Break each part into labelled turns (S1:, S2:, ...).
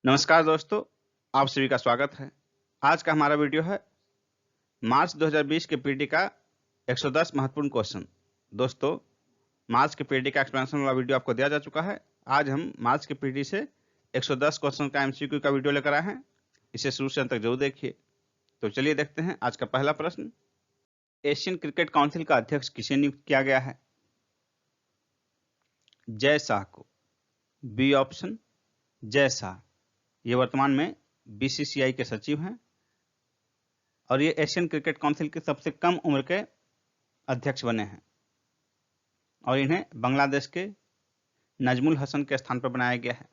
S1: नमस्कार दोस्तों, आप सभी का स्वागत है। आज का हमारा वीडियो है मार्च 2020 के पीटी का 110 महत्वपूर्ण क्वेश्चन। दोस्तों, मार्च के पीटी का एक्सप्लेनेशन वाला वीडियो आपको दिया जा चुका है। आज हम मार्च के पीटी से 110 क्वेश्चन का एमसीक्यू का वीडियो लेकर आए हैं। इसे शुरू से अंत तक जरूर देखिए। तो चलिए देखते हैं आज का पहला प्रश्न। एशियन क्रिकेट काउंसिल का अध्यक्ष किसे नियुक्त किया गया है? जय शाह को। B option, Jay Shah. ये वर्तमान में बीसीसीआई के सचिव हैं और ये एशियन क्रिकेट काउंसिल के सबसे कम उम्र के अध्यक्ष बने हैं और इन्हें बांग्लादेश के नजमुल हसन के स्थान पर बनाया गया है।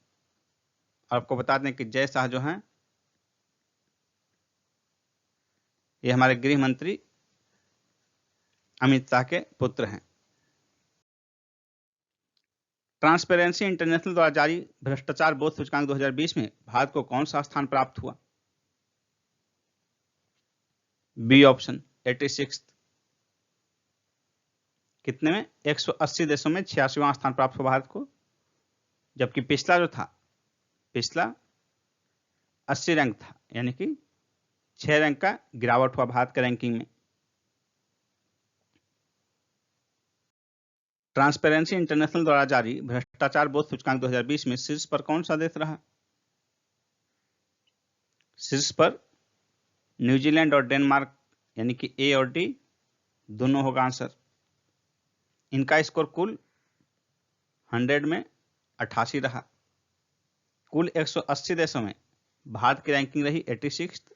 S1: आपको बता दें कि जय शाह जो हैं ये हमारे गृह मंत्री अमित शाह के पुत्र हैं। ट्रांसपेरेंसी इंटरनेशनल द्वारा जारी भ्रष्टाचार बोध सूचकांक 2020 में भारत को कौन सा स्थान प्राप्त हुआ? B option, 86। कितने में? 180 देशों में 86वां स्थान प्राप्त हुआ भारत को, जबकि पिछला जो था, पिछला 80 रैंक था, यानी कि 6 रैंक का गिरावट हुआ भारत के रैंकिंग में। ट्रांसपेरेंसी इंटरनेशनल द्वारा जारी भ्रष्टाचार बोध सूचकांक 2020 में शीर्ष पर कौन सा देश रहा? शीर्ष पर न्यूजीलैंड और डेनमार्क, यानी कि ए और डी दोनों होगा आंसर। इनका स्कोर कुल 100 में 88 रहा। कुल 180 देशों में भारत की रैंकिंग रही 86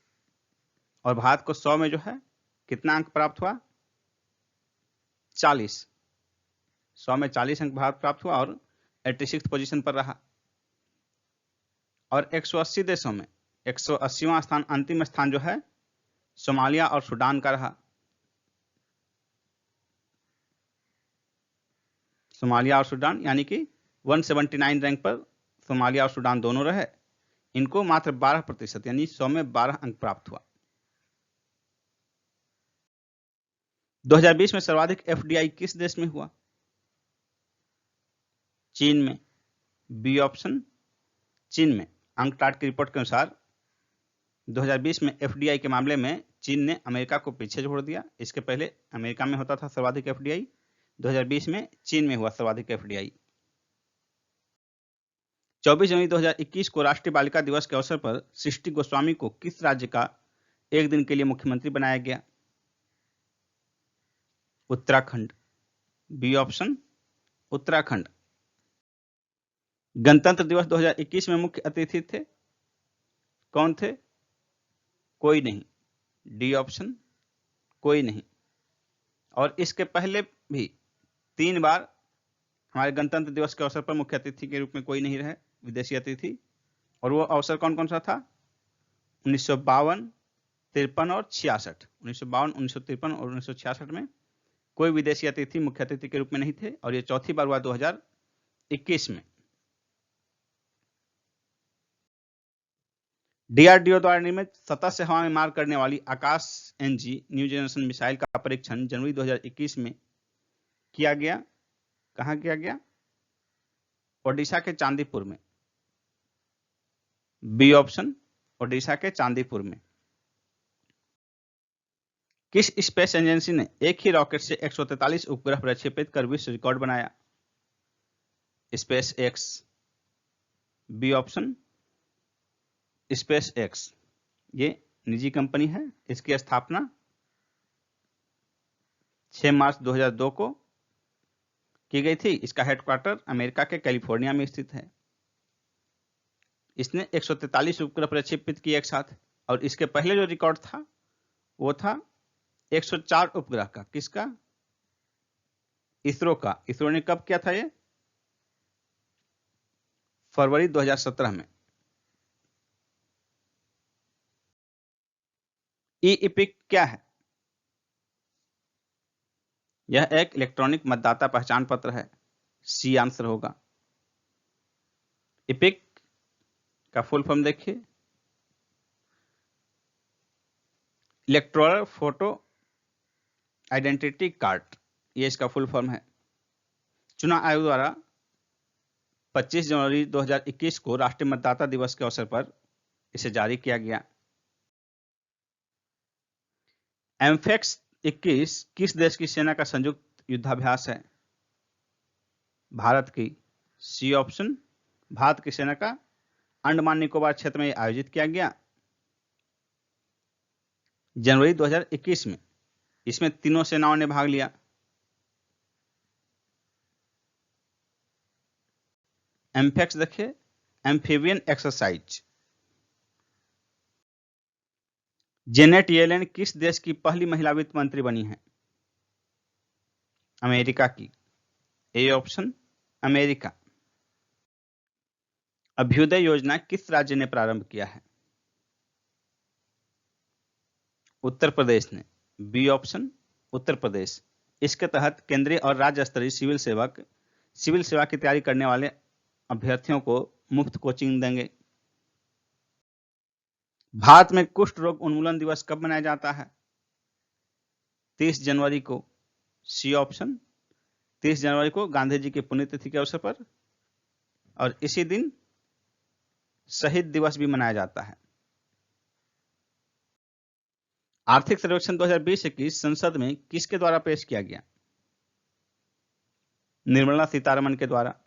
S1: और भारत को 100 में जो है कितना अंक प्राप्त हुआ? 40। 100 में 40 अंक भारत प्राप्त हुआ और 86 पोजीशन पर रहा। और 180 देशों में 180वां स्थान, अंतिम स्थान जो है सोमालिया और सूडान का रहा। सोमालिया और सूडान, यानी कि 179 रैंक पर सोमालिया और सूडान दोनों रहे। इनको मात्र 12% यानी 100 में 12 अंक प्राप्त हुआ। 2020 में सर्वाधिक एफडीआई किस देश में हुआ? चीन में। बी ऑप्शन, चीन में। अंकटाड की रिपोर्ट के अनुसार 2020 में एफडीआई के मामले में चीन ने अमेरिका को पीछे छोड़ दिया। इसके पहले अमेरिका में होता था सर्वाधिक एफडीआई, 2020 में चीन में हुआ सर्वाधिक एफडीआई। 24 जनवरी 2021 को राष्ट्रीय बालिका दिवस के अवसर पर सृष्टि गोस्वामी को किस राज्य का एक दिन के लिए मुख्यमंत्री बनाया गया? उत्तराखंड। B option, Uttarakhand. गणतंत्र दिवस 2021 में मुख्य अतिथि थे, कौन थे? कोई नहीं। डी ऑप्शन, कोई नहीं। और इसके पहले भी 3 बार हमारे गणतंत्र दिवस के अवसर पर मुख्य अतिथि के रूप में कोई नहीं रहे, विदेशी अतिथि। और वो अवसर कौन कौन सा था? 1952, 53 और 66। 1952, 1953 और 1966 में कोई विदेशी अतिथि मुख्य अतिथि के रूप में नहीं थे और ये चौथी बार हुआ 2021 में। डीआरडीओ द्वारा निर्मित सतह से हवा में मार करने वाली आकाश एनजी न्यू जनरेशन मिसाइल का परीक्षण जनवरी 2021 में किया गया। कहां किया गया? ओडिशा के चांदीपुर में। बी ऑप्शन, ओडिशा के चांदीपुर में। किस स्पेस एजेंसी ने एक ही रॉकेट से 143 उपग्रह प्रक्षेपित कर विश्व रिकॉर्ड बनाया? SpaceX. B option, SpaceX. ये निजी कंपनी है। इसकी स्थापना 6 मार्च 2002 को की गई थी। इसका हेडक्वार्टर अमेरिका के कैलिफोर्निया में स्थित है। इसने 143 उपग्रह प्रक्षेपित किए एक साथ और इसके पहले जो रिकॉर्ड था वो था 104 उपग्रह का। किसका? इसरो का। इसरो ने कब किया था? ये फरवरी 2017 में। ई इपिक क्या है? यह एक इलेक्ट्रॉनिक मतदाता पहचान पत्र है। सी आंसर होगा। इपिक का फुल फॉर्म देखिए, इलेक्टोरल फोटो आइडेंटिटी कार्ड, ये इसका फुल फॉर्म है। चुनाव आयोग द्वारा 25 जनवरी 2021 को राष्ट्रीय मतदाता दिवस के अवसर पर इसे जारी किया गया। एम्फेक्स 21 किस देश की सेना का संयुक्त युद्धाभ्यास है? भारत की। सी ऑप्शन, भारत की सेना का अंडमान निकोबार क्षेत्र में आयोजित किया गया जनवरी 2021 में। इसमें तीनों सेनाओं ने भाग लिया। एम्फेक्स देखिए, एम्फीबियन एक्सरसाइज। जेनेट येलेन किस देश की पहली महिला वित्त मंत्री बनी है? अमेरिका की। A option, America. अभ्युदय योजना किस राज्य ने प्रारंभ किया है? उत्तर प्रदेश ने। B option, Uttar Pradesh. इसके तहत केंद्रीय और राज्य स्तरीय सिविल सेवा की तैयारी करने वाले अभ्यर्थियों को मुफ्त कोचिंग देंगे। भारत में कुष्ठ रोग उन्मूलन दिवस कब मनाया जाता है? 30 जनवरी को। सी ऑप्शन, 30 जनवरी को गांधी जी की पुण्यतिथि के अवसर पर, और इसी दिन शहीद दिवस भी मनाया जाता है। आर्थिक सर्वेक्षण 2020-21 संसद में किसके द्वारा पेश किया गया? निर्मला सीतारमण के द्वारा।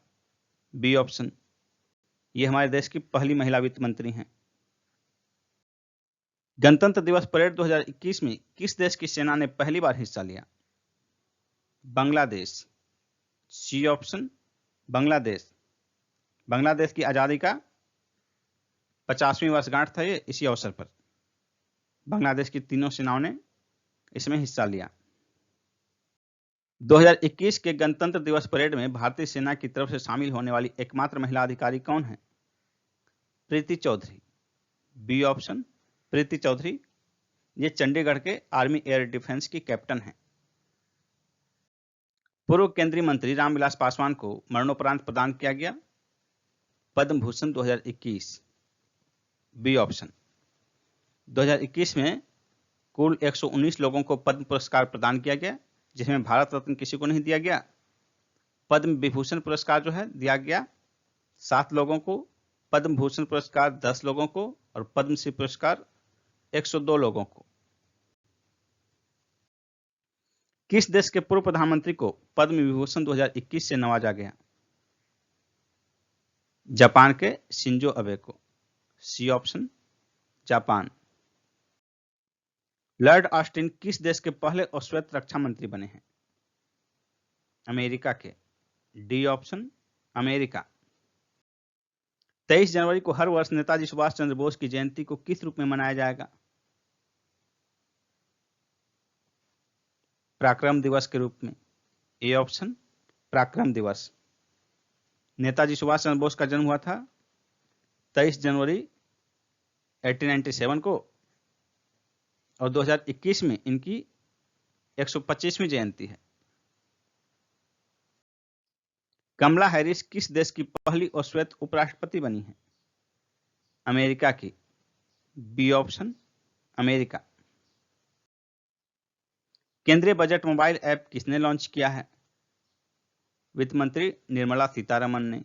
S1: B option. ये हमारे देश की पहली महिला वित्त मंत्री हैं। गणतंत्र दिवस परेड 2021 में किस देश की सेना ने पहली बार हिस्सा लिया? बांग्लादेश। C option, Bangladesh. बांग्लादेश की आजादी का 50वीं वर्षगांठ था ये, इसी अवसर पर बांग्लादेश की तीनों सेनाओं ने इसमें हिस्सा लिया। 2021 के गणतंत्र दिवस परेड में भारतीय सेना की तरफ से शामिल होने वाली एकमात्र महिला अधिकारी कौन है? प्रीति चौधरी। बी ऑप्शन, प्रीति चौधरी। ये चंडीगढ़ के आर्मी एयर डिफेंस की कैप्टन हैं। पूर्व केंद्रीय मंत्री रामविलास पासवान को मरणोपरांत प्रदान किया गया पद्म भूषण 2021। B option. 2021 में कुल 119 लोगों को पद्म पुरस्कार प्रदान किया गया, जिसमें भारत रत्न किसी को नहीं दिया गया। पद्म विभूषण पुरस्कार जो है दिया गया 7 लोगों को, पद्म भूषण पुरस्कार 10 लोगों को, और पद्मश्री पुरस्कार 102 लोगों को। किस देश के पूर्व प्रधानमंत्री को पद्म विभूषण 2021 से नवाजा गया? जापान के शिंजो अबे को। C option, Japan. Lord Austin किस देश के पहले श्वेत रक्षा मंत्री बने हैं? अमेरिका के। D option, America. 23 जनवरी को हर वर्ष नेताजी सुभाष चंद्र बोस की जयंती को किस रूप में मनाया जाएगा? पराक्रम दिवस के रूप में। ए ऑप्शन, पराक्रम दिवस। नेताजी सुभाष चंद्र बोस का जन्म हुआ था 23 जनवरी 1897 को, और 2021 में इनकी 125वीं जयंती है। कमला हैरिस किस देश की पहली श्वेत उपराष्ट्रपति बनी है? अमेरिका की। B option, America. केंद्रीय बजट मोबाइल ऐप किसने लॉन्च किया है? वित्त मंत्री निर्मला सीतारमण ने।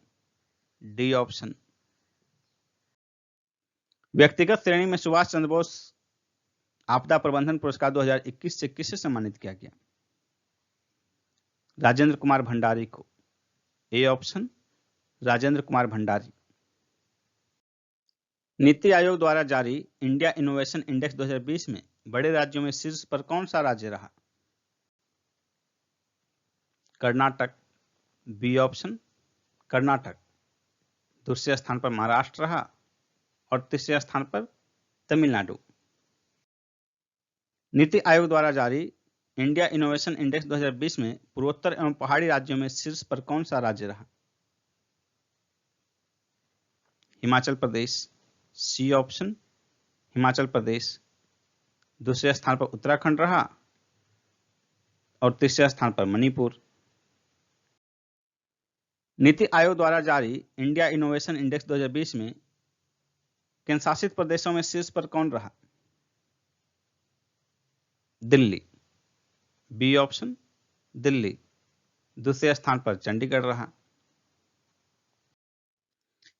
S1: D option. व्यक्तिगत श्रेणी में सुभाष चंद्र बोस आपदा प्रबंधन पुरस्कार 2021 से किसे सम्मानित किया गया? राजेंद्र कुमार भंडारी को। A option, Rajendra Kumar Bhandari. नीति आयोग द्वारा जारी इंडिया इनोवेशन इंडेक्स 2020 में बड़े राज्यों में शीर्ष पर कौन सा राज्य रहा? कर्नाटक। B option, Karnataka. दूसरे स्थान पर महाराष्ट्र रहा, और तीसरे स्थान पर तमिलनाडु। नीति आयोग द्वारा जारी इंडिया इनोवेशन इंडेक्स 2020 में पूर्वोत्तर एवं पहाड़ी राज्यों में शीर्ष पर कौन सा राज्य रहा? हिमाचल प्रदेश। C option, Himachal Pradesh. दूसरे स्थान पर उत्तराखंड रहा, और तीसरे स्थान पर मणिपुर। नीति आयोग द्वारा जारी इंडिया इनोवेशन इंडेक्स 2020 में केंद्र शासित प्रदेशों में शीर्ष पर कौन रहा? दिल्ली। B option, Delhi. दूसरे स्थान पर चंडीगढ़ रहा।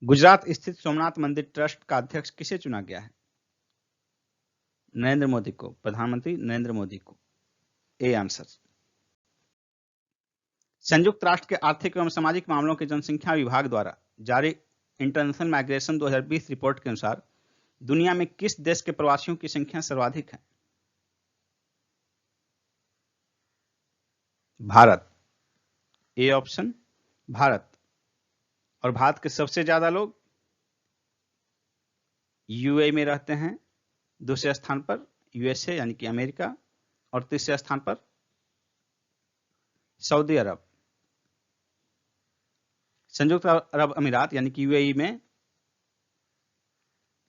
S1: गुजरात स्थित सोमनाथ मंदिर ट्रस्ट का अध्यक्ष किसे चुना गया है? नरेंद्र मोदी को, प्रधानमंत्री नरेंद्र मोदी को। A answer. संयुक्त राष्ट्र के आर्थिक एवं सामाजिक मामलों के जनसंख्या विभाग द्वारा जारी इंटरनेशनल माइग्रेशन 2020 रिपोर्ट के अनुसार दुनिया में किस देश के प्रवासियों की संख्या सर्वाधिक है? भारत। A option Bharat. और भारत के सबसे ज्यादा लोग यूएई में रहते हैं, दूसरे स्थान पर यूएसए यानी कि अमेरिका, और तीसरे स्थान पर सऊदी अरब। संयुक्त अरब अमीरात यानी कि यूएई में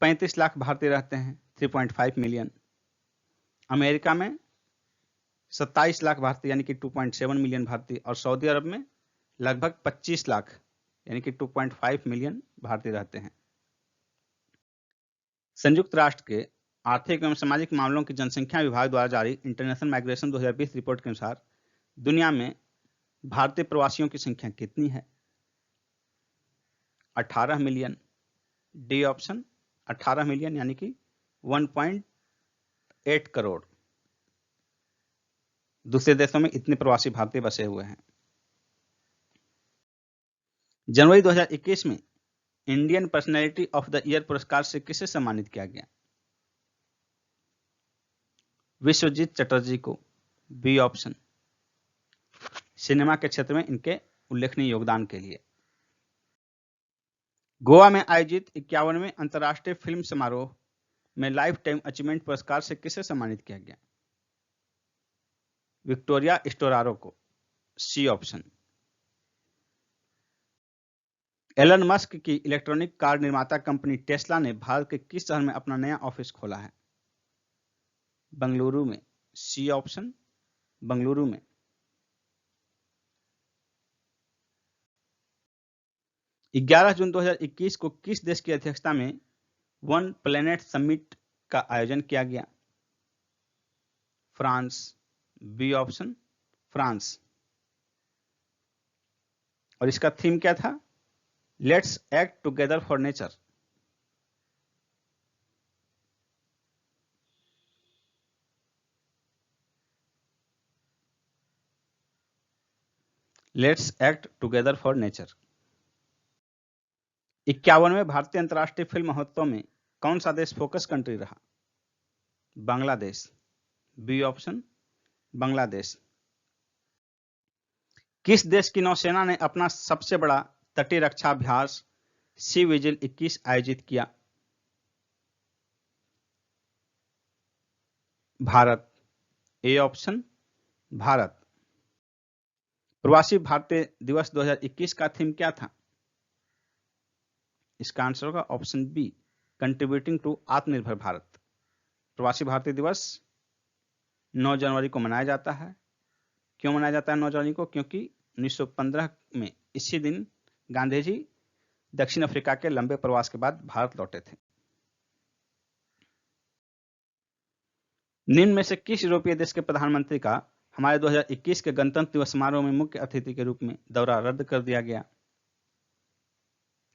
S1: 35 लाख भारतीय रहते हैं, 3.5 मिलियन। अमेरिका में 27 लाख भारतीय यानी कि 2.7 मिलियन भारतीय, और सऊदी अरब में लगभग 25 लाख यानी कि 2.5 मिलियन भारतीय रहते हैं। संयुक्त राष्ट्र के आर्थिक एवं सामाजिक मामलों की जनसंख्या विभाग द्वारा जारी इंटरनेशनल माइग्रेशन 2020 रिपोर्ट के अनुसार दुनिया में भारतीय प्रवासियों की संख्या कितनी है? 18 मिलियन। डी ऑप्शन 18 मिलियन यानी कि 1.8 करोड़। दूसरे देशों में इतने प्रवासी भारतीय बसे हुए हैं। जनवरी 2021 में Indian personality of the year पुरस्कार से किसे सम्मानित किया गया? विश्वजीत चटर्जी को। B option. सिनेमा के क्षेत्र में इनके उल्लेखनीय योगदान के लिए। गोवा में आयोजित 51वें अंतर्राष्ट्रीय फिल्म समारोह में लाइफ टाइम अचीवमेंट पुरस्कार से किसे सम्मानित किया गया? विक्टोरिया स्टोरारो को। C option. एलन मस्क की इलेक्ट्रॉनिक कार निर्माता कंपनी टेस्ला ने भारत के किस शहर में अपना नया ऑफिस खोला है? बंगलुरु में। सी ऑप्शन बंगलुरु में। 11 जून 2021 को किस देश की अध्यक्षता में वन प्लेनेट समिट का आयोजन किया गया? फ्रांस। B option France. और इसका थीम क्या था? Let's act together for nature. Let's act together for nature. 51वें भारतीय अंतर्राष्ट्रीय फिल्म महोत्सव में कौन सा देश फोकस कंट्री रहा? बांग्लादेश। B option Bangladesh. किस देश की नौसेना ने अपना सबसे बड़ा तटीय रक्षा अभ्यास सी विजिल 21 आयोजित किया? भारत। A option Bharat. प्रवासी भारतीय दिवस 2021 का थीम क्या था? इसका आंसर होगा ऑप्शन बी, कंट्रीब्यूटिंग टू आत्मनिर्भर भारत। प्रवासी भारतीय दिवस 9 जनवरी को मनाया जाता है। क्यों मनाया जाता है 9 जनवरी को? क्योंकि 1915 में इसी दिन गांधी जी दक्षिण अफ्रीका के लंबे प्रवास के बाद भारत लौटे थे। निम्न में से किस यूरोपीय देश के प्रधानमंत्री का हमारे 2021 के गणतंत्र दिवस समारोह में मुख्य अतिथि के रूप में दौरा रद्द कर दिया गया?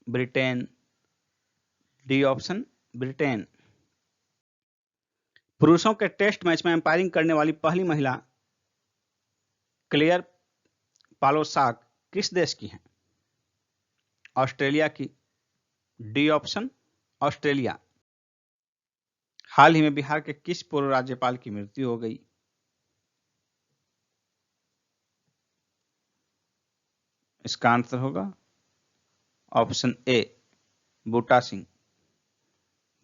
S1: ब्रिटेन। D option Britain. पुरुषों के टेस्ट मैच में अंपायरिंग करने वाली पहली महिला क्लेयर पालोसाक किस देश की हैं? ऑस्ट्रेलिया की। D option Australia. हाल ही में बिहार के किस पूर्व राज्यपाल की मृत्यु हो गई? इसका आंसर होगा ऑप्शन ए, बूटा सिंह।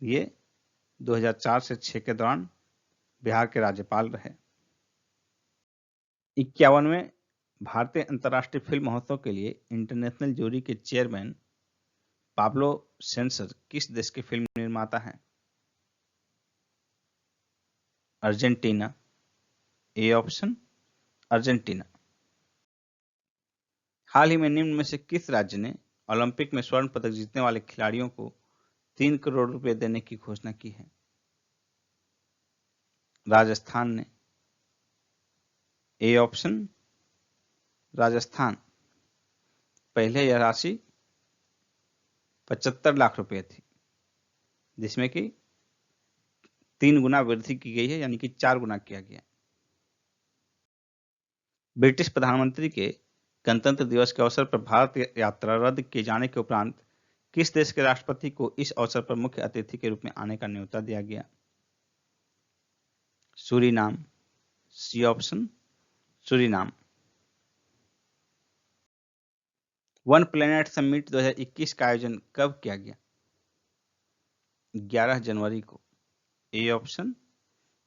S1: ये 2004 से 6 के दौरान बिहार के राज्यपाल रहे। 51वें भारतीय अंतर्राष्ट्रीय फिल्म महोत्सव के लिए इंटरनेशनल जूरी के चेयरमैन पाब्लो सेंसर किस देश के फिल्म निर्माता हैं? अर्जेंटीना। A option Argentina. हाल ही में निम्न में से किस राज्य ने ओलंपिक में स्वर्ण पदक जीतने वाले खिलाड़ियों को 3 करोड़ रुपए देने की घोषणा की है? राजस्थान ने। A option Rajasthan. पहले यह राशि 75 लाख रुपए थी, जिसमें कि 3 गुना वृद्धि की गई है, यानी कि 4 गुना किया गया। ब्रिटिश प्रधानमंत्री के गणतंत्र दिवस के अवसर पर भारत यात्रा रद्द किए जाने के उपरांत किस देश के राष्ट्रपति को इस अवसर पर मुख्य अतिथि के रूप में आने का न्योता दिया गया? Suriname. C option, Suriname. One Planet Summit 2021 का आयोजन कब किया गया? 11 जनवरी को। ए ऑप्शन,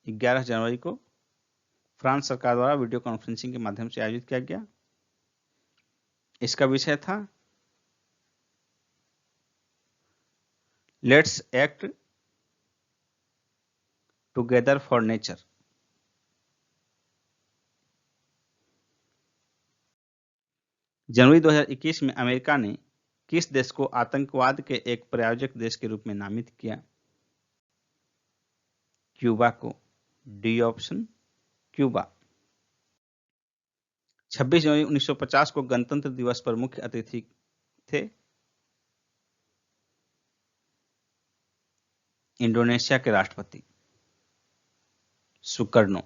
S1: 11 जनवरी को फ्रांस सरकार द्वारा वीडियो कॉन्फ्रेंसिंग के माध्यम से आयोजित किया गया। इसका विषय था let's act together for nature. जनवरी 2021 में अमेरिका ने किस देश को आतंकवाद के एक प्रायोजक देश के रूप में नामित किया? क्यूबा को। D option, Cuba. 26 जनवरी 1950 को गणतंत्र दिवस पर मुख्य अतिथि थे? इंडोनेशिया के राष्ट्रपति सुकर्नो।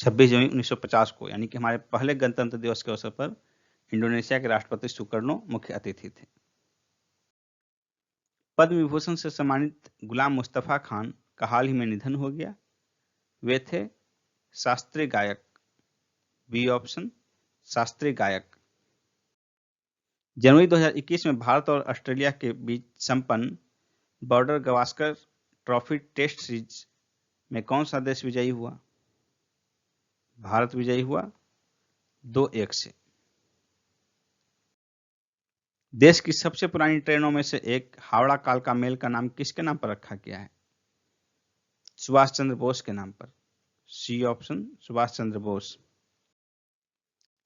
S1: 26 जनवरी 1950 को, यानी कि हमारे पहले गणतंत्र दिवस के अवसर पर इंडोनेशिया के राष्ट्रपति सुकर्नो मुख्य अतिथि थे। पद्म विभूषण से सम्मानित गुलाम मुस्तफा खान का हाल ही में निधन हो गया। वे थे शास्त्रीय गायक। बी ऑप्शन, शास्त्रीय गायक। जनवरी 2021 में भारत और ऑस्ट्रेलिया के बीच संपन्न Border Gavaskar trophy test series में कौन सा देश विजयी हुआ? भारत विजयी हुआ 2-1 से। देश की सबसे पुरानी ट्रेनों में से एक हावड़ा कालका मेल का नाम किसके नाम पर रखा गया है? सुभाष चंद्र बोस के नाम पर। C option, Subhash Chandra Bose.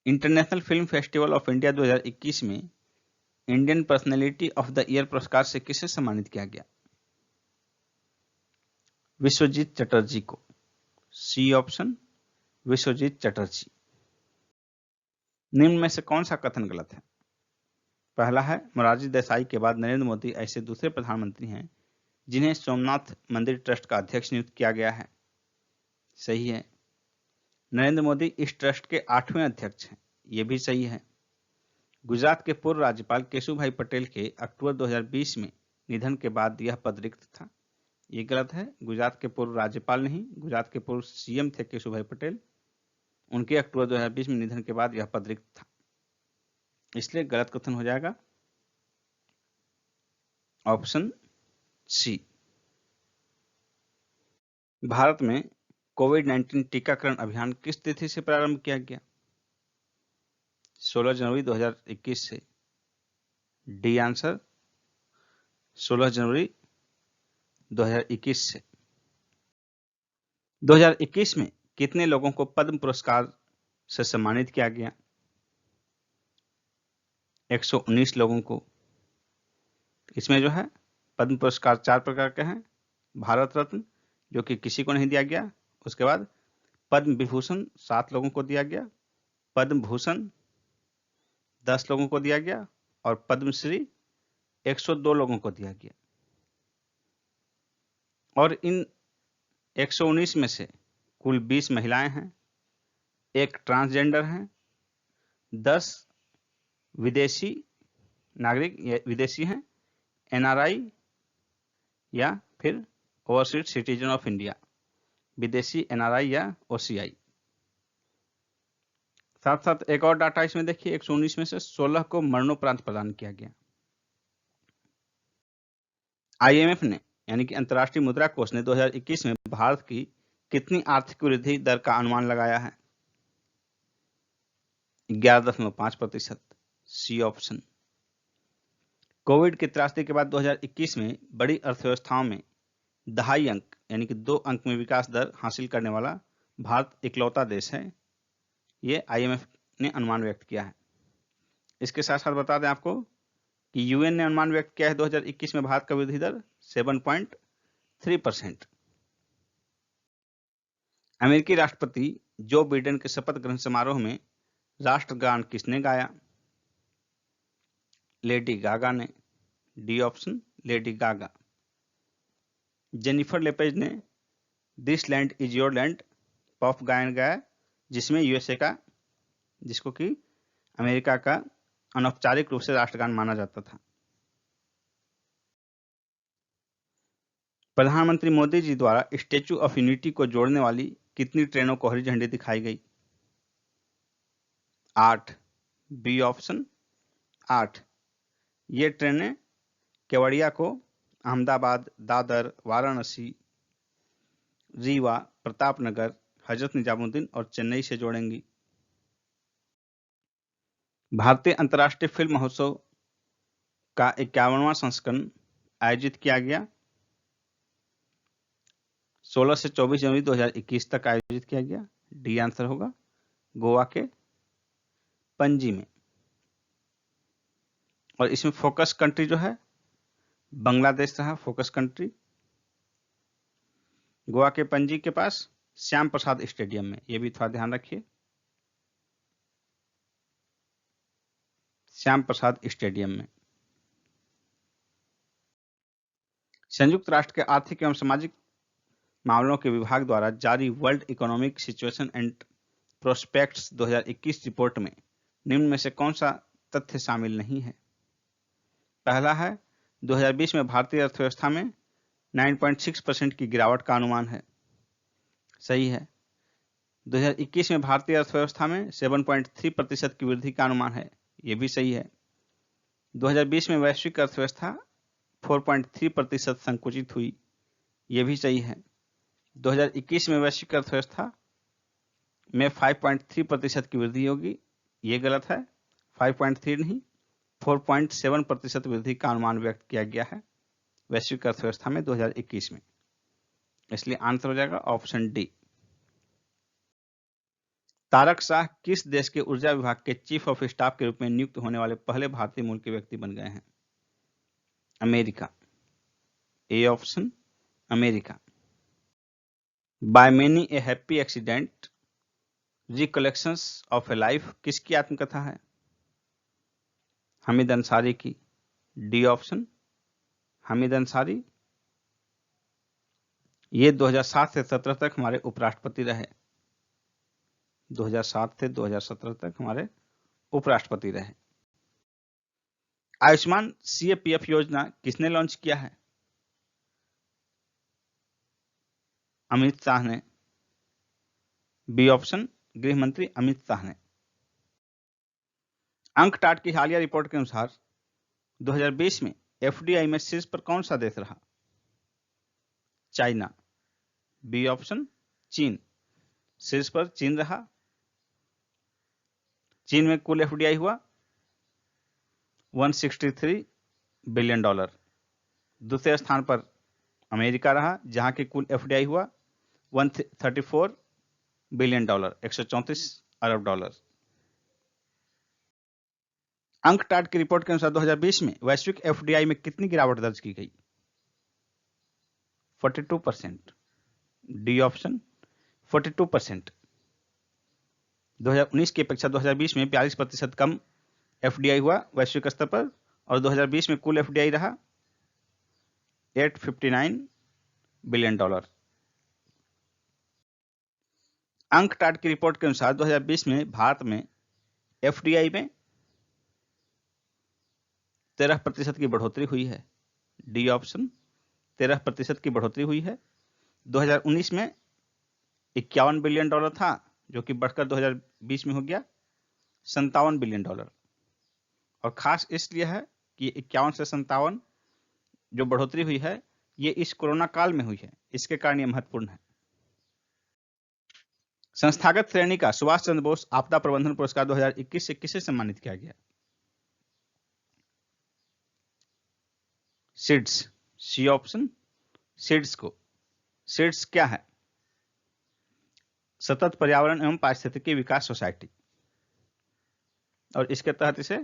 S1: International Film Festival of India 2021 में Indian personality of the year पुरस्कार से किसे सम्मानित किया गया? विश्वजीत चटर्जी को। C option, Biswajit Chatterjee. निम्न में से कौन सा कथन गलत है? पहला है, मोरारजी देसाई के बाद नरेंद्र मोदी ऐसे दूसरे प्रधानमंत्री हैं जिन्हें सोमनाथ मंदिर ट्रस्ट का अध्यक्ष नियुक्त किया गया है। सही है। नरेंद्र मोदी इस ट्रस्ट के 8वें अध्यक्ष हैं। यह भी सही है। गुजरात के पूर्व राज्यपाल केशुभाई पटेल के अक्टूबर 2020 में निधन के बाद यह पद रिक्त था। ये गलत है। गुजरात के पूर्व राज्यपाल नहीं, गुजरात के पूर्व सीएम थे केशुभाई पटेल। उनके अक्टूबर 2020 में निधन के बाद यह पद रिक्त था, इसलिए गलत कथन हो जाएगा ऑप्शन सी। भारत में कोविड-19 टीकाकरण अभियान किस तिथि से प्रारंभ किया गया? 16 जनवरी 2021 से। डी आंसर, 16 जनवरी 2021 से। 2021 में कितने लोगों को पद्म पुरस्कार से सम्मानित किया गया? 119 लोगों को। इसमें जो है पद्म पुरस्कार 4 प्रकार के हैं। भारत रत्न, जो कि किसी को नहीं दिया गया। उसके बाद पद्म विभूषण 7 लोगों को दिया गया। पद्म भूषण 10 लोगों को दिया गया और पद्मश्री 102 लोगों को दिया गया। और इन 119 में से कुल 20 महिलाएं हैं, 1 ट्रांसजेंडर हैं, 10 विदेशी नागरिक या विदेशी हैं, एनआरआई या फिर ओवरसीज सिटीजन ऑफ इंडिया, विदेशी एनआरआई या ओसीआई। साथ साथ एक और डाटा इसमें देखिए, 119 में से 16 को मरणोपरांत प्रदान किया गया। आईएमएफ ने, यानी कि अंतर्राष्ट्रीय मुद्रा कोष ने 2021 में भारत की कितनी आर्थिक वृद्धि दर का अनुमान लगाया है? 11.5%। C option. कोविड की त्रासदी के बाद 2021 में बड़ी अर्थव्यवस्थाओं में 2.5 अंक, यानी कि 2 अंक में विकास दर हासिल करने वाला भारत इकलौता देश है। ये आईएमएफ ने अनुमान व्यक्त किया है। इसके साथ साथ बता दें आपको कि यूएन ने अनुमान व्यक्त किया है 2021 में भारत का वृद्धि दर 7.3%। अमेरिकी राष्ट्रपति जो बिडेन के शपथ ग्रहण समारोह में राष्ट्रगान किसने गाया? लेडी गागा ने, D option Lady Gaga. Jennifer Lopez ने this land is your land pop गायन गाया, जिसमें यूएसए का, जिसको कि अमेरिका का अनौपचारिक रूप से राष्ट्रगान माना जाता था। प्रधानमंत्री मोदी जी द्वारा स्टैच्यू ऑफ यूनिटी को जोड़ने वाली कितनी ट्रेनों को हरी झंडी दिखाई गई? 8, बी ऑप्शन 8। ये ट्रेनें केवड़िया को अहमदाबाद, दादर, वाराणसी, रीवा, प्रतापनगर, हजरत निजामुद्दीन और चेन्नई से जोड़ेंगी। भारतीय अंतर्राष्ट्रीय फिल्म महोत्सव का 51वां संस्करण आयोजित किया गया। 16 से 24 जनवरी 2021 तक आयोजित किया गया। डी आंसर होगा, गोवा के पणजी में। और इसमें फोकस कंट्री जो है बांग्लादेश रहा, फोकस कंट्री। गोवा के पणजी के पास श्याम प्रसाद स्टेडियम में, ये भी थोड़ा ध्यान रखिए, श्याम प्रसाद स्टेडियम में। संयुक्त राष्ट्र के आर्थिक एवं सामाजिक मामलों के विभाग द्वारा जारी world economic situation and prospects 2021 report में निम्न में से कौन सा तथ्य शामिल नहीं है? पहला है 2020 में भारतीय अर्थव्यवस्था में 9.6% की गिरावट का अनुमान है, सही है। 2021 में भारतीय अर्थव्यवस्था में 7.3% की वृद्धि का अनुमान है, ये भी सही है। 2020 में वैश्विक अर्थव्यवस्था 4.3% संकुचित हुई, ये भी सही है। 2021 में वैश्विक अर्थव्यवस्था में 5.3% की वृद्धि होगी, ये गलत है। 5.3 नहीं, 4.7% वृद्धि का अनुमान व्यक्त किया गया है वैश्विक अर्थव्यवस्था में 2021 में, इसलिए आंसर हो जाएगा ऑप्शन डी। तारक शाह किस देश के ऊर्जा विभाग के चीफ ऑफ स्टाफ के रूप में नियुक्त होने वाले पहले भारतीय मूल के व्यक्ति बन गए हैं? America, A option America. By many A happy accident recollections of A life किसकी आत्मकथा है? हामिद अंसारी की, डी ऑप्शन हामिद अंसारी। ये 2007 से 17 तक हमारे उपराष्ट्रपति रहे। 2007 से 2017 तक हमारे उपराष्ट्रपति रहे। आयुष्मान सीएपीएफ योजना किसने लॉन्च किया है? अमित शाह ने, बी ऑप्शन गृह मंत्री अमित शाह ने। अंकटाट की हालिया रिपोर्ट के अनुसार 2020 में एफडीआई में शीर्ष पर कौन सा देश रहा? चाइना, बी ऑप्शन चीन। शीर्ष पर चीन रहा। चीन में कुल एफडीआई हुआ $163 बिलियन। दूसरे स्थान पर अमेरिका रहा, जहां की कुल एफडीआई हुआ $134 बिलियन, $134 अरब। अंकटाट की रिपोर्ट के अनुसार 2020 में वैश्विक एफडीआई में कितनी गिरावट दर्ज की गई? 42%, डी ऑप्शन 42%। 2019 की अपेक्षा 2020 में 42% कम एफडीआई हुआ वैश्विक स्तर पर, और 2020 में कुल एफडीआई रहा $859 बिलियन। अंकटाट की रिपोर्ट के अनुसार 2020 में भारत में एफडीआई में 13% की बढ़ोतरी हुई है, डी ऑप्शन 13% की बढ़ोतरी हुई है। 2019 में $51 बिलियन था, जो कि बढ़कर 2020 में हो गया $57 बिलियन। और खास इसलिए है कि 51 से 57 जो बढ़ोतरी हुई है ये इस कोरोना काल में हुई है, इसके कारण ये महत्वपूर्ण है। संस्थागत श्रेणी का सुभाष चंद्र बोस आपदा प्रबंधन पुरस्कार 2021 से किसे सम्मानित किया गया? सीड्स, सी ऑप्शन सीड्स को। सीड्स क्या है? सतत पर्यावरण एवं पारिस्थितिकी विकास सोसाइटी, और इसके तहत इसे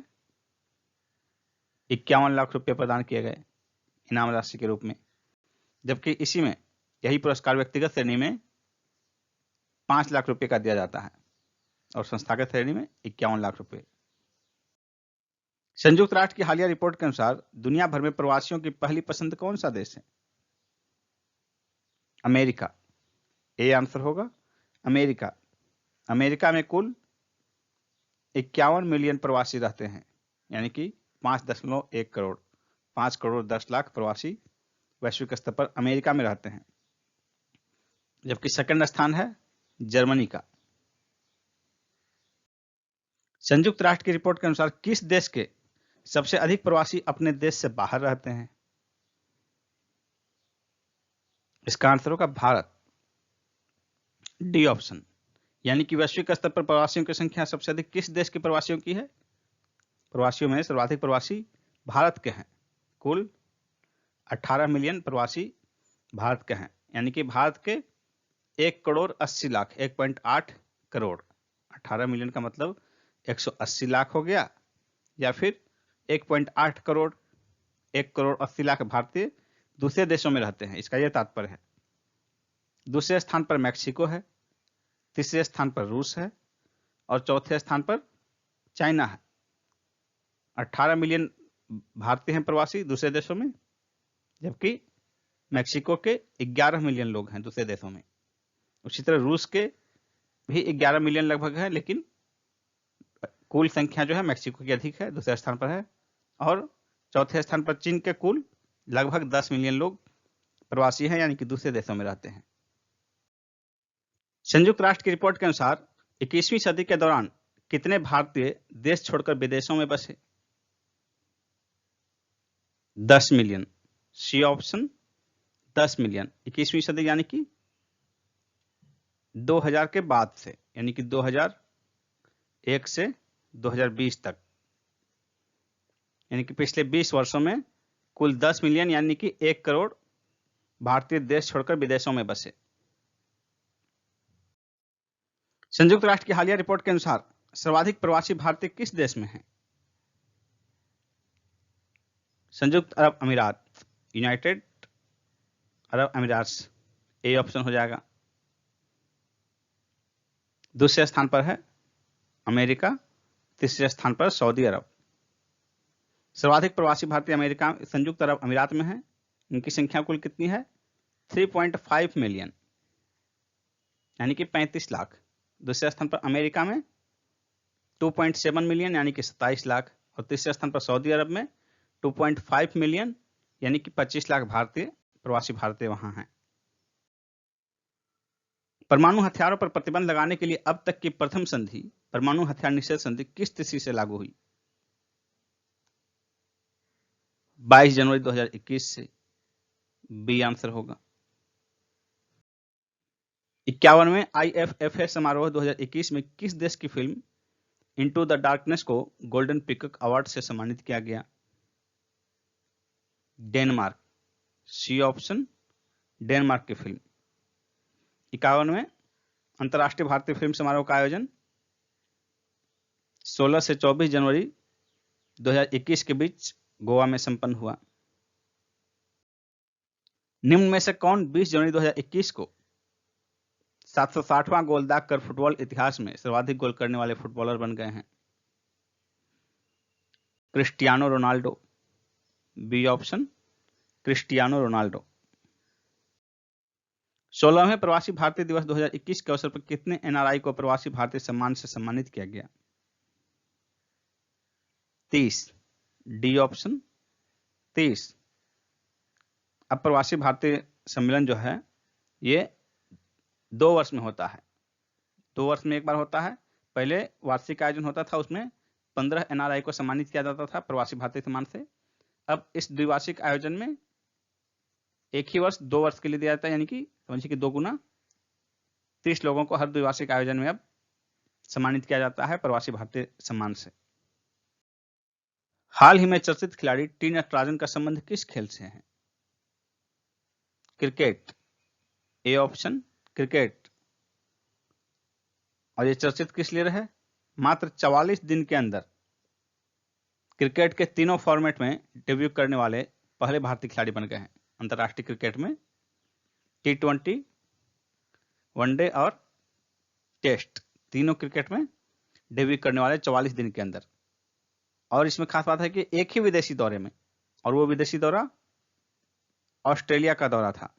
S1: 51 लाख रुपए प्रदान किए गए इनाम राशि के रूप में, जबकि इसी में यही पुरस्कार व्यक्तिगत श्रेणी में 5 लाख रुपए का दिया जाता है और संस्थागत श्रेणी में 51 लाख रुपए। संयुक्त राष्ट्र की हालिया रिपोर्ट के अनुसार दुनिया भर में प्रवासियों की पहली पसंद कौन सा देश है? अमेरिका। ए आंसर होगा अमेरिका। अमेरिका में कुल 51 मिलियन प्रवासी रहते हैं, यानी कि 5.1 करोड़, 5 करोड़ 10 लाख प्रवासी वैश्विक स्तर पर अमेरिका में रहते हैं। जबकि सेकंड स्थान है जर्मनी का। संयुक्त राष्ट्र की रिपोर्ट के अनुसार किस देश के सबसे अधिक प्रवासी अपने देश से बाहर रहते हैं? इसका आंसर होगा भारत। D option. यानी कि वैश्विक स्तर पर प्रवासियों की संख्या सबसे अधिक किस देश के प्रवासियों की है? प्रवासियों में सर्वाधिक प्रवासी भारत के हैं। कुल 18 मिलियन प्रवासी भारत के हैं, यानी कि भारत के 1 करोड़ 80 लाख, 1.8 करोड़, 18 मिलियन का मतलब 180 लाख हो गया, या फिर 1.8 करोड़, 1 करोड़ 80 लाख भारतीय दूसरे देशों में रहते हैं, इसका यह तात्पर्य है। दूसरे स्थान पर मैक्सिको है, तीसरे स्थान पर रूस है और चौथे स्थान पर चाइना है। 18 मिलियन भारतीय हैं प्रवासी दूसरे देशों में, जबकि मैक्सिको के 11 मिलियन लोग हैं दूसरे देशों में। उसी तरह रूस के भी 11 मिलियन लगभग है, लेकिन कुल संख्या जो है मैक्सिको की अधिक है, दूसरे स्थान पर है। और चौथे स्थान पर चीन के कुल लगभग 10 मिलियन लोग प्रवासी हैं, यानी कि दूसरे देशों में रहते हैं। संयुक्त राष्ट्र की रिपोर्ट के अनुसार 21वीं सदी के दौरान कितने भारतीय देश छोड़कर विदेशों में बसे? 10 मिलियन। C option 10 million. 21वीं सदी यानी कि 2000 के बाद से, यानी कि 2001 से 2020 तक, यानी कि पिछले 20 वर्षों में कुल 10 मिलियन यानी कि 1 करोड़ भारतीय देश छोड़कर विदेशों में बसे। संयुक्त राष्ट्र की हालिया रिपोर्ट के अनुसार सर्वाधिक प्रवासी भारतीय किस देश में हैं? संयुक्त अरब अमीरात, यूनाइटेड अरब अमीरात्स, ए ऑप्शन हो जाएगा। दूसरे स्थान पर है अमेरिका, तीसरे स्थान पर सऊदी अरब। सर्वाधिक प्रवासी भारतीय अमेरिका संयुक्त अरब अमीरात में है। इनकी संख्या कुल कितनी है? 3.5 मिलियन, यानी कि 35 लाख। दूसरे स्थान पर अमेरिका में 2.7 मिलियन, यानी कि 27 लाख। और तीसरे स्थान पर सऊदी अरब में 2.5 मिलियन, यानी कि 25 लाख भारतीय प्रवासी भारतीय वहां हैं। परमाणु हथियारों पर प्रतिबंध लगाने के लिए अब तक की प्रथम संधि परमाणु हथियार निषेध संधि किस तिथि से लागू हुई? 22 जनवरी 2021 से। बी आंसर होगा। 51वें IFFA समारोह 2021 में किस देश की फिल्म इनटू द डार्कनेस को गोल्डन पीकॉक अवार्ड से सम्मानित किया गया? डेनमार्क। सी ऑप्शन, डेनमार्क की फिल्म। 51वें अंतर्राष्ट्रीय भारतीय फिल्म समारोह का आयोजन 16 से 24 जनवरी 2021 के बीच गोवा में संपन्न हुआ। निम्न में से कौन 20 जनवरी 2021 को 760वां गोल दागकर फुटबॉल इतिहास में सर्वाधिक गोल करने वाले फुटबॉलर बन गए हैं? Cristiano Ronaldo. B option, Cristiano Ronaldo. 16वें प्रवासी भारतीय दिवस 2021 के अवसर पर कितने NRI को प्रवासी भारतीय सम्मान से सम्मानित किया गया? 30। D option, 30। अब प्रवासी भारतीय सम्मेलन जो है ये 2 वर्ष में होता है। 2 वर्ष में एक बार होता है। पहले वार्षिक आयोजन होता था, उसमें 15 NRI को सम्मानित किया जाता था प्रवासी भारतीय सम्मान से। अब इस द्विवार्षिक आयोजन में एक ही वर्ष 2 वर्ष के लिए दिया जाता है, यानी कि समझिए कि 2 गुना 30 लोगों को हर द्विवार्षिक आयोजन में अब सम्मानित किया जाता है प्रवासी भारतीय सम्मान से। हाल ही में चर्चित खिलाड़ी टी नटराजन का संबंध किस खेल से है? क्रिकेट। A option, cricket. और ये चर्चित किस लिए रहे? मात्र 44 दिन के अंदर क्रिकेट के तीनों फॉर्मेट में डेब्यू करने वाले पहले भारतीय खिलाड़ी बन गए हैं। अंतर्राष्ट्रीय क्रिकेट में T20, वनडे और टेस्ट, तीनों क्रिकेट में डेब्यू करने वाले 44 दिन के अंदर। और इसमें खास बात है कि एक ही विदेशी दौरे में, और वो विदेशी दौरा ऑस्ट्रेलिया का दौरा था।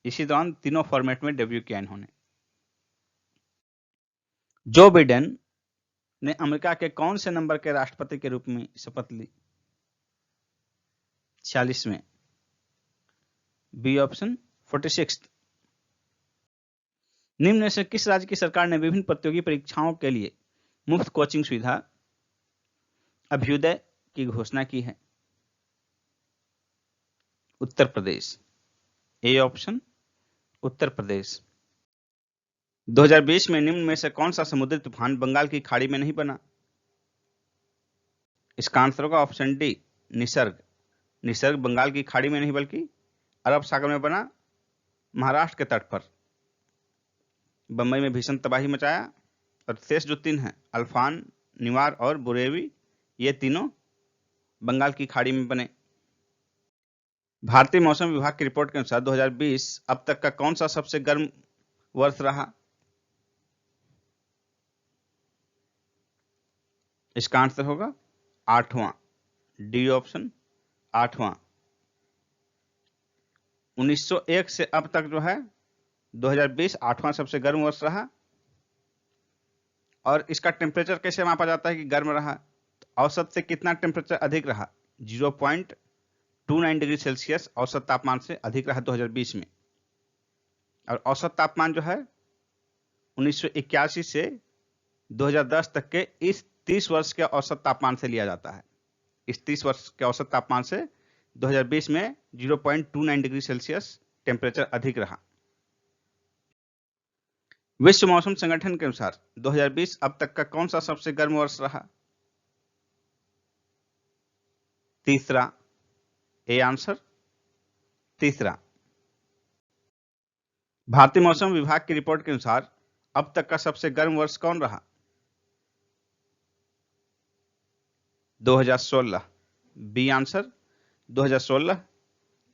S1: इसी दौरान तीनों फॉर्मेट में डेब्यू किया इन्होंने। जो बिडेन ने अमेरिका के कौन से नंबर के राष्ट्रपति के रूप में शपथ ली? 46वें। B option 46। निम्न में से किस राज्य की सरकार ने विभिन्न प्रतियोगी परीक्षाओं के लिए मुफ्त कोचिंग सुविधा अभ्युदय की घोषणा की है? उत्तर प्रदेश। A option Uttar Pradesh. 2020 में निम्न में से कौन सा समुद्री तूफान बंगाल की खाड़ी में नहीं बना? इसका आंसर होगा ऑप्शन डी, निसर्ग। निसर्ग बंगाल की खाड़ी में नहीं बल्कि अरब सागर में बना, महाराष्ट्र के तट पर। बंबई में भीषण तबाही मचाया। और शेष जो तीन हैं, अल्फान, निवार और बुरेवी, ये तीनों बंगाल की खाड़ी में बने। भारतीय मौसम विभाग की रिपोर्ट के अनुसार 2020 अब तक का कौन सा सबसे गर्म वर्ष रहा? इसका आंसर होगा 8वां, डी ऑप्शन 8वां। 1901 से अब तक जो है 2020 8वां सबसे गर्म वर्ष रहा। और इसका टेम्परेचर कैसे मापा जाता है कि गर्म रहा? तो औसत से कितना टेम्परेचर अधिक रहा? 0.29 डिग्री सेल्सियस औसत तापमान से अधिक रहा 2020 में। और औसत तापमान जो है 1981 से 2010 तक के इस 30 वर्ष के औसत तापमान से लिया जाता है। इस 30 वर्ष के औसत तापमान से 2020 में 0.29 डिग्री सेल्सियस टेम्परेचर अधिक रहा। विश्व मौसम संगठन के अनुसार 2020 अब तक का कौन सा सबसे गर्म वर्ष रहा? तीसरा। ए आंसर तीसरा। भारतीय मौसम विभाग की रिपोर्ट के अनुसार अब तक का सबसे गर्म वर्ष कौन रहा? 2016। B answer 2016।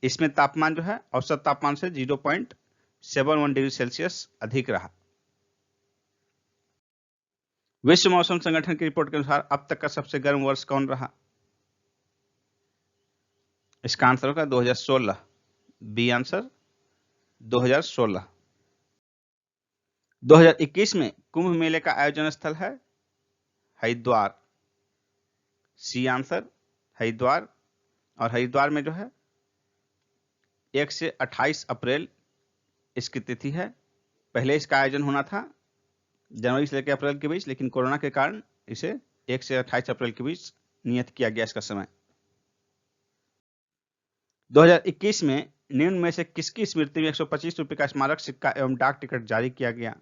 S1: इसमें तापमान जो है औसत तापमान से 0.71 डिग्री सेल्सियस अधिक रहा। विश्व मौसम संगठन की रिपोर्ट के अनुसार अब तक का सबसे गर्म वर्ष कौन रहा? इसका आंसर होगा 2016। B answer 2016। 2021 में कुंभ मेले का आयोजन स्थल है हरिद्वार। C answer Haridwar. और हरिद्वार में जो है 1 से 28 अप्रैल इसकी तिथि है। पहले इसका आयोजन होना था जनवरी से लेकर अप्रैल के बीच, लेकिन कोरोना के कारण इसे 1 से 28 अप्रैल के बीच नियत किया गया इसका समय। 2021 में निम्न में से किसकी स्मृति में 125 रुपए का स्मारक सिक्का एवं डाक टिकट जारी किया गया?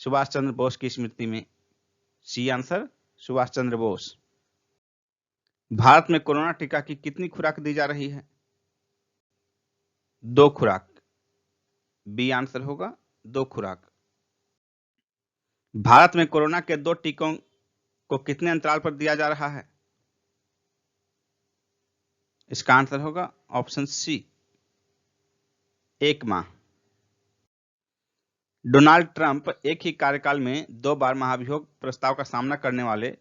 S1: सुभाष चंद्र बोस की स्मृति में। C answer Subhash Chandra Bose. भारत में कोरोना टीका की कितनी खुराक दी जा रही है? 2 खुराक। बी आंसर होगा 2 खुराक। भारत में कोरोना के 2 टीकों को कितने अंतराल पर दिया जा रहा है? इसका आंसर होगा ऑप्शन सी, 1 माह। डोनाल्ड ट्रंप एक ही कार्यकाल में 2 बार महाभियोग प्रस्ताव का सामना करने वाले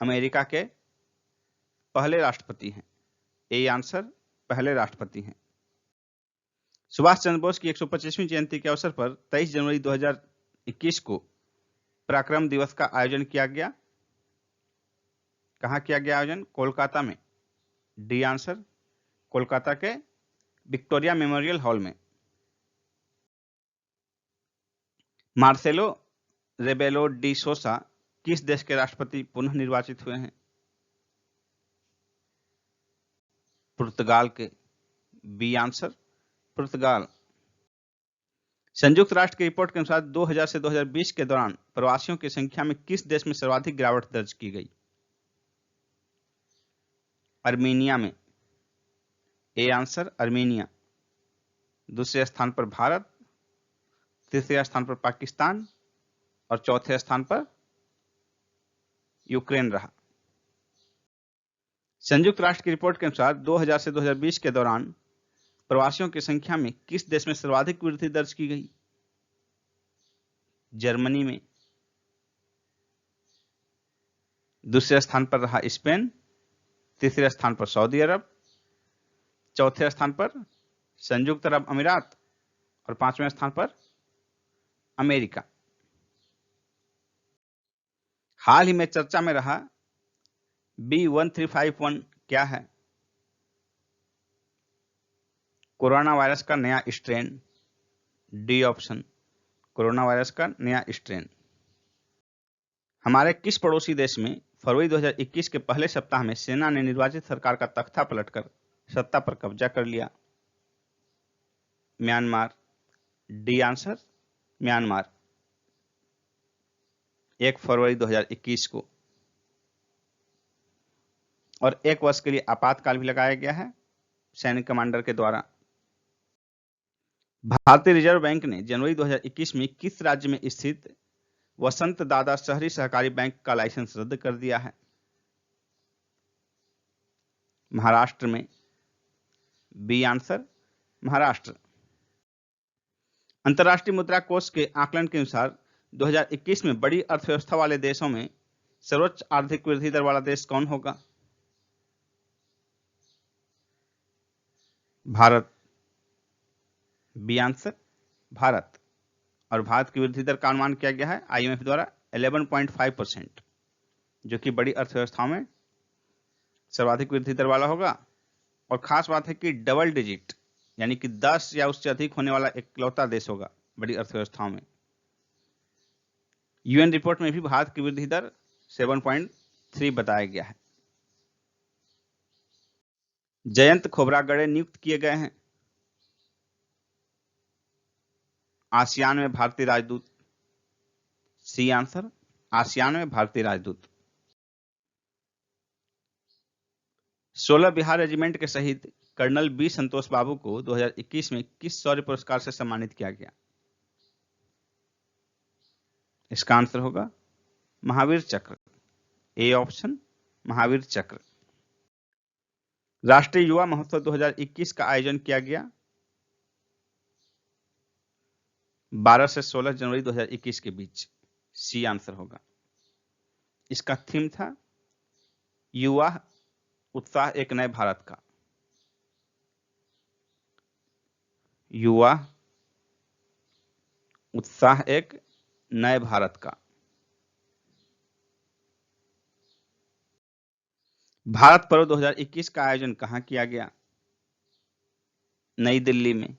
S1: अमेरिका के पहले राष्ट्रपति हैं। ए आंसर पहले राष्ट्रपति हैं। सुभाष चंद्र बोस की 125वीं जयंती के अवसर पर 23 जनवरी 2021 को पराक्रम दिवस का आयोजन किया गया। कहाँ किया गया आयोजन? कोलकाता में। डी आंसर कोलकाता के विक्टोरिया मेमोरियल हॉल में। मार्सेलो रेबेलो डी सोसा किस देश के राष्ट्रपति पुनः निर्वाचित हुए हैं? पुर्तगाल के। बी आंसर पुर्तगाल। संयुक्त राष्ट्र की रिपोर्ट के अनुसार 2000 से 2020 के दौरान प्रवासियों की संख्या में किस देश में सर्वाधिक गिरावट दर्ज की गई? अर्मीनिया में। A answer Armenia. दूसरे स्थान पर भारत, तीसरे स्थान पर पाकिस्तान और चौथे स्थान पर यूक्रेन रहा। संयुक्त राष्ट्र की रिपोर्ट के अनुसार 2000 से 2020 के दौरान प्रवासियों की संख्या में किस देश में सर्वाधिक वृद्धि दर्ज की गई? जर्मनी में। दूसरे स्थान पर रहा स्पेन, तीसरे स्थान पर सऊदी अरब, चौथे स्थान पर संयुक्त अरब अमीरात और पांचवें स्थान पर अमेरिका। हाल ही में चर्चा में रहा B1351 क्या है? कोरोना वायरस का नया strain. D option, corona virus का नया स्ट्रेन। हमारे किस पड़ोसी देश में फरवरी 2021 के पहले सप्ताह में सेना ने निर्वाचित सरकार का तख्ता पलटकर सत्ता पर कब्जा कर लिया? म्यांमार। D answer, Myanmar. 1 फरवरी 2021 को। और 1 वर्ष के लिए आपातकाल भी लगाया गया है सैनिक कमांडर के द्वारा। भारतीय रिजर्व बैंक ने जनवरी 2021 में किस राज्य में स्थित वसंत दादा शहरी सहकारी बैंक का लाइसेंस रद्द कर दिया है? महाराष्ट्र में। B answer, Maharashtra. अंतर्राष्ट्रीय मुद्रा कोष के आकलन के अनुसार 2021 में बड़ी अर्थव्यवस्था वाले देशों में सर्वोच्च आर्थिक वृद्धि दर वाला देश कौन होगा? भारत। B answer, Bharat. और भारत की वृद्धि दर का अनुमान किया गया है IMF द्वारा 11.5%, जो कि बड़ी अर्थव्यवस्थाओं में सर्वाधिक वृद्धि दर वाला होगा। और खास बात है कि डबल डिजिट यानी कि 10 या उससे अधिक होने वाला इकलौता देश होगा बड़ी अर्थव्यवस्थाओं में। UN रिपोर्ट में भी भारत की वृद्धि दर 7.3 बताया गया है। जयंत खोबरागड़े नियुक्त किए गए हैं आसियान में भारतीय राजदूत। सी आंसर, आसियान में भारतीय राजदूत। 16 बिहार रेजिमेंट के शहीद कर्नल बी संतोष बाबू को 2021 में किस शौर्य पुरस्कार से सम्मानित किया गया? इसका आंसर होगा महावीर चक्र। ए ऑप्शन, महावीर चक्र। राष्ट्रीय युवा महोत्सव 2021 का आयोजन किया गया 12 से 16 जनवरी 2021 के बीच। सी आंसर होगा। इसका थीम था युवा उत्साह एक नए भारत का। युवा उत्साह एक नए भारत का। भारत पर्व 2021 का आयोजन कहां किया गया? नई दिल्ली में।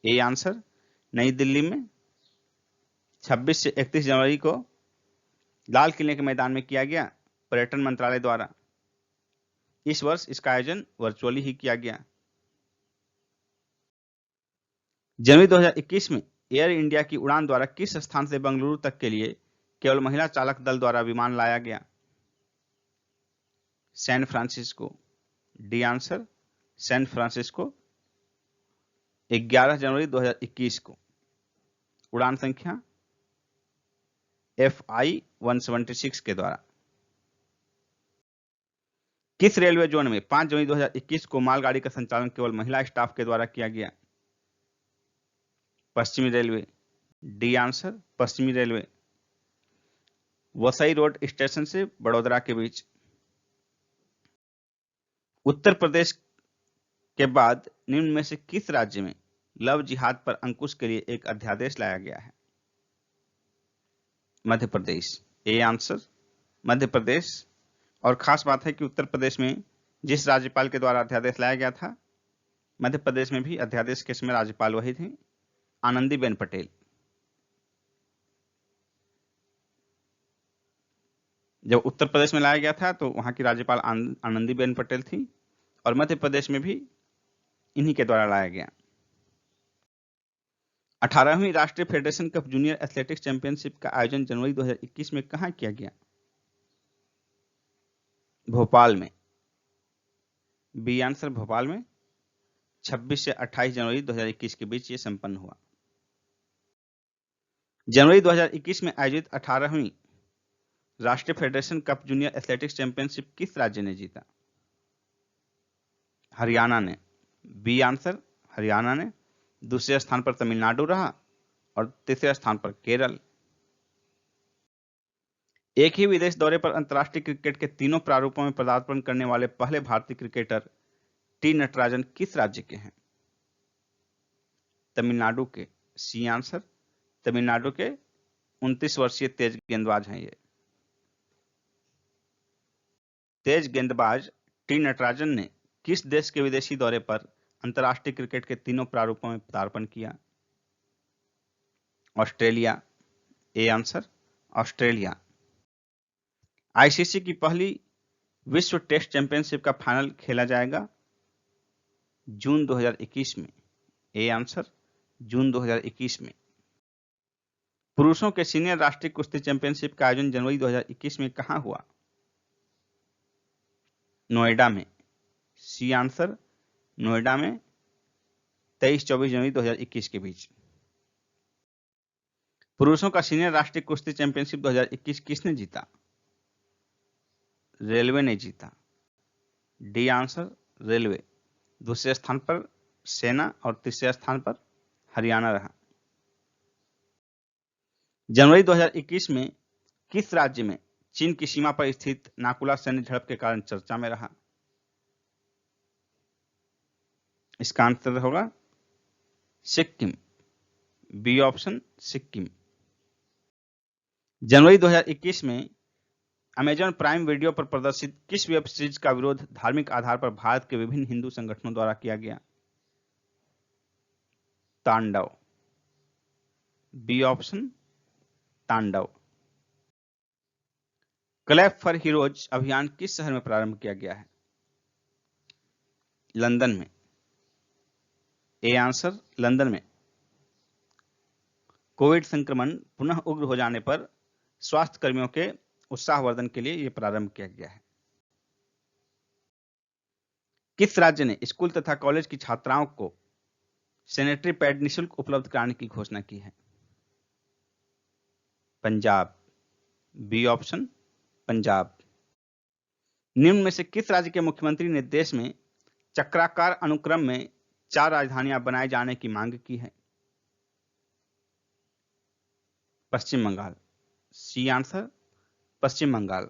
S1: ए आंसर, नई दिल्ली में 26 से 31 जनवरी को लाल किले के मैदान में किया गया पर्यटन मंत्रालय द्वारा। इस वर्ष इसका आयोजन वर्चुअली ही किया गया। जनवरी 2021 में एयर इंडिया की उड़ान द्वारा किस स्थान से बेंगलुरु तक के लिए केवल महिला चालक दल द्वारा विमान लाया गया? San Francisco. D answer, San Francisco. 11 जनवरी 2021 को। उड़ान संख्या FI 176 के द्वारा। किस रेलवे जोन में 5 जनवरी 2021 को मालगाड़ी का संचालन केवल महिला स्टाफ के द्वारा किया गया? पश्चिमी रेलवे। डी आंसर, पश्चिमी रेलवे। वसई रोड स्टेशन से बड़ोदरा के बीच। उत्तर प्रदेश के बाद निम्न में से किस राज्य में लव जिहाद पर अंकुश के लिए एक अध्यादेश लाया गया है? मध्य प्रदेश। A answer, Madhya Pradesh. और खास बात है कि उत्तर प्रदेश में जिस राज्यपाल के द्वारा अध्यादेश लाया गया था, मध्य प्रदेश में भी अध्यादेश के समय राज्यपाल वही थी, आनंदीबेन पटेल। जब उत्तर प्रदेश में लाया गया था तो वहां की राज्यपाल आनंदीबेन पटेल थी और मध्य प्रदेश में भी इन्हीं के द्वारा लाया गया। 18वीं राष्ट्रीय federation cup junior athletics championship का आयोजन जनवरी 2021 में कहां किया गया? भोपाल में। बी आंसर, भोपाल में 26 से 28 जनवरी 2021 के बीच ये संपन्न हुआ। जनवरी 2021 में आयोजित 18वीं राष्ट्रीय federation cup junior athletics championship किस राज्य ने जीता? हरियाणा ने। बी आंसर, हरियाणा ने। दूसरे स्थान पर तमिलनाडु रहा और तीसरे स्थान पर केरल। एक ही विदेश दौरे पर अंतर्राष्ट्रीय क्रिकेट के तीनों प्रारूपों में पदार्पण करने वाले पहले भारतीय क्रिकेटर टी नटराजन किस राज्य के हैं? तमिलनाडु के। सी आंसर, तमिलनाडु के 29 वर्षीय तेज गेंदबाज हैं ये। तेज गेंदबाज टी नटराजन ने किस देश के विदेशी दौरे पर अंतर्राष्ट्रीय क्रिकेट के तीनों प्रारूपों में पदार्पण किया? Australia. A answer, Australia. ICC की पहली विश्व टेस्ट चैंपियनशिप का फाइनल खेला जाएगा जून 2021 में। ए आंसर, जून 2021 में। पुरुषों के सीनियर राष्ट्रीय कुश्ती चैंपियनशिप का आयोजन जनवरी 2021 में कहां हुआ? नोएडा में। सी आंसर, नोएडा में 23-24 जनवरी 2021 के बीच। पुरुषों का सीनियर राष्ट्रीय कुश्ती चैंपियनशिप 2021 किसने जीता? रेलवे ने जीता। D answer, railway. दूसरे स्थान पर सेना और तीसरे स्थान पर हरियाणा रहा। जनवरी 2021 में किस राज्य में चीन की सीमा पर स्थित नाकुला सैन्य झड़प के कारण चर्चा में रहा? इसका आंसर होगा सिक्किम। B option, Sikkim. जनवरी 2021 में अमेजॉन प्राइम वीडियो पर प्रदर्शित किस वेब सीरीज का विरोध धार्मिक आधार पर भारत के विभिन्न हिंदू संगठनों द्वारा किया गया? तांडव। बी ऑप्शन, तांडव। क्लैप फॉर हीरोज अभियान किस शहर में प्रारंभ किया गया है? लंदन में। ए आंसर, लंदन में। कोविड संक्रमण पुनः उग्र हो जाने पर स्वास्थ्य कर्मियों के उत्साहवर्धन के लिए यह प्रारंभ किया गया है। किस राज्य ने स्कूल तथा कॉलेज की छात्राओं को सैनिटरी पैड निःशुल्क उपलब्ध कराने की घोषणा की है? पंजाब। B option, Punjab. निम्न में से किस राज्य के मुख्यमंत्री ने देश में चक्राकार अनुक्रम में 4 राजधानियां बनाए जाने की मांग की है? पश्चिम बंगाल। सी आंसर, पश्चिम बंगाल।